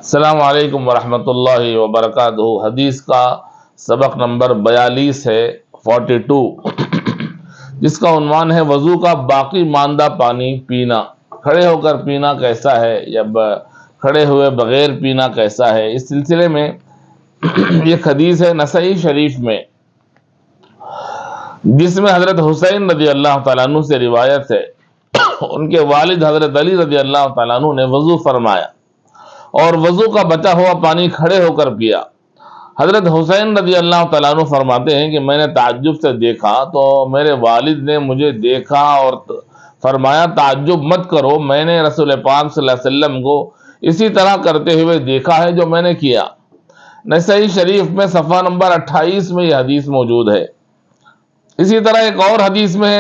السلام علیکم ورحمۃ اللہ وبرکاتہ۔ حدیث کا سبق نمبر 42 ہے، 42، جس کا عنوان ہے وضو کا باقی ماندہ پانی پینا۔ کھڑے ہو کر پینا کیسا ہے یا کھڑے ہوئے بغیر پینا کیسا ہے؟ اس سلسلے میں ایک حدیث ہے نسائی شریف میں، جس میں حضرت حسین رضی اللہ تعالیٰ عنہ سے روایت ہے، ان کے والد حضرت علی رضی اللہ تعالیٰ عنہ نے وضو فرمایا اور وضو کا بچا ہوا پانی کھڑے ہو کر پیا۔ حضرت حسین رضی اللہ تعالیٰ عنہ فرماتے ہیں کہ میں نے تعجب سے دیکھا تو میرے والد نے مجھے دیکھا اور فرمایا تعجب مت کرو، میں نے رسول پاک صلی اللہ علیہ وسلم کو اسی طرح کرتے ہوئے دیکھا ہے جو میں نے کیا۔ نسائی شریف میں صفحہ نمبر 28 میں یہ حدیث موجود ہے۔ اسی طرح ایک اور حدیث میں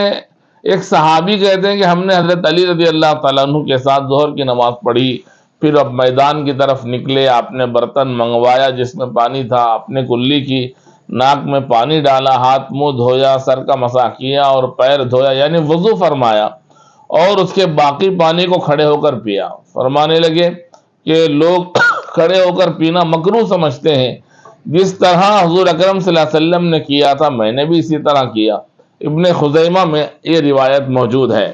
ایک صحابی کہتے ہیں کہ ہم نے حضرت علی رضی اللہ تعالیٰ عنہ کے ساتھ ظہر کی نماز پڑھی، پھر اب میدان کی طرف نکلے، آپ نے برتن منگوایا جس میں پانی تھا، آپ نے کلی کی، ناک میں پانی ڈالا، ہاتھ منہ دھویا، سر کا مسح کیا اور پیر دھویا، یعنی وضو فرمایا اور اس کے باقی پانی کو کھڑے ہو کر پیا۔ فرمانے لگے کہ لوگ کھڑے ہو کر پینا مکروہ سمجھتے ہیں، جس طرح حضور اکرم صلی اللہ علیہ وسلم نے کیا تھا میں نے بھی اسی طرح کیا۔ ابن خزیمہ میں یہ روایت موجود ہے۔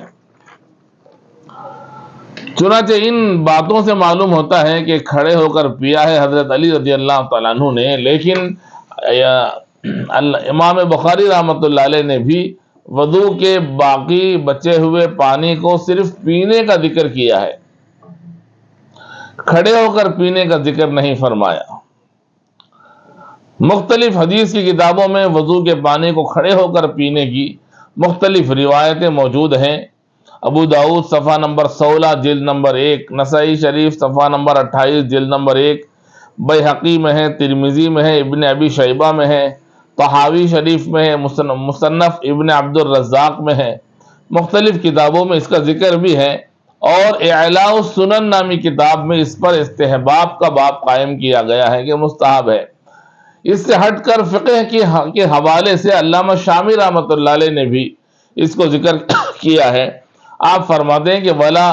چنانچہ ان باتوں سے معلوم ہوتا ہے کہ کھڑے ہو کر پیا ہے حضرت علی رضی اللہ تعالیٰ عنہ نے، لیکن امام بخاری رحمۃ اللہ علیہ نے بھی وضو کے باقی بچے ہوئے پانی کو صرف پینے کا ذکر کیا ہے، کھڑے ہو کر پینے کا ذکر نہیں فرمایا۔ مختلف حدیث کی کتابوں میں وضو کے پانی کو کھڑے ہو کر پینے کی مختلف روایتیں موجود ہیں۔ ابو داؤد صفحہ نمبر 16 جلد نمبر 1، نسائی شریف صفحہ نمبر 28 جلد نمبر 1، بیہقی میں ہے، ترمذی میں ہے، ابن ابی شیبہ میں ہے، طحاوی شریف میں ہے، مصنف ابن عبد الرزاق میں ہے۔ مختلف کتابوں میں اس کا ذکر بھی ہے، اور اعلاء السنن نامی کتاب میں اس پر استحباب کا باب قائم کیا گیا ہے کہ مستحب ہے۔ اس سے ہٹ کر فقہ کے حوالے سے علامہ شامی رحمۃ اللہ علیہ نے بھی اس کو ذکر کیا ہے۔ آپ فرماتے ہیں کہ وَلَا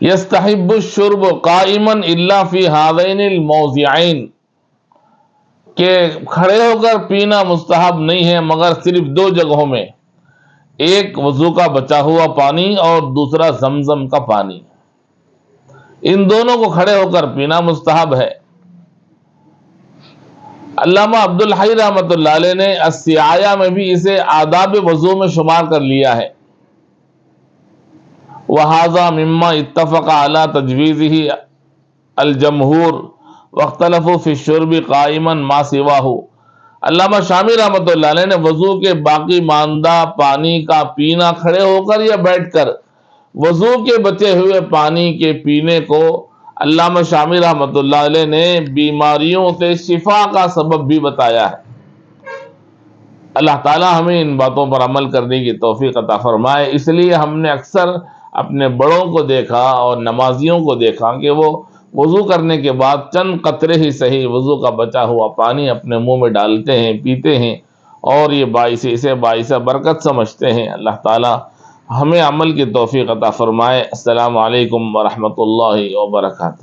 يَسْتَحِبُّ الشُّرْبُ قَائِمًا إِلَّا فِي هَذَيْنِ الْمَوْضِعَيْنِ، کہ کھڑے ہو کر پینا مستحب نہیں ہے مگر صرف دو جگہوں میں، ایک وضو کا بچا ہوا پانی اور دوسرا زمزم کا پانی، ان دونوں کو کھڑے ہو کر پینا مستحب ہے۔ علامہ عبد الحی رحمۃ اللہ علیہ نے السعایہ میں بھی اسے آداب وضو میں شمار کر لیا ہے۔ وَهَذَا مِمَّا اتَّفَقَ عَلَى تَجْوِيزِهِ الْجَمْهُورُ وَاخْتَلَفُوا فِي الشُّرْبِ قَائِمًا مَا سِوَاهُ۔ علامہ شامی رحمۃ اللہ علیہ نے وضو کے باقی ماندہ پانی کا پینا کھڑے ہو کر یا بیٹھ کر، وضو کے بچے ہوئے پانی کے پینے کو علامہ شامی رحمۃ اللہ علیہ نے بیماریوں سے شفا کا سبب بھی بتایا ہے۔ اللہ تعالی ہمیں ان باتوں پر عمل کرنے کی توفیق عطا فرمائے۔ اس لیے ہم نے اکثر اپنے بڑوں کو دیکھا اور نمازیوں کو دیکھا کہ وہ وضو کرنے کے بعد چند قطرے ہی صحیح وضو کا بچا ہوا پانی اپنے منہ میں ڈالتے ہیں، پیتے ہیں، اور یہ اسے باعث برکت سمجھتے ہیں۔ اللہ تعالی ہمیں عمل کی توفیق عطا فرمائے۔ السلام علیکم ورحمۃ اللہ وبرکاتہ۔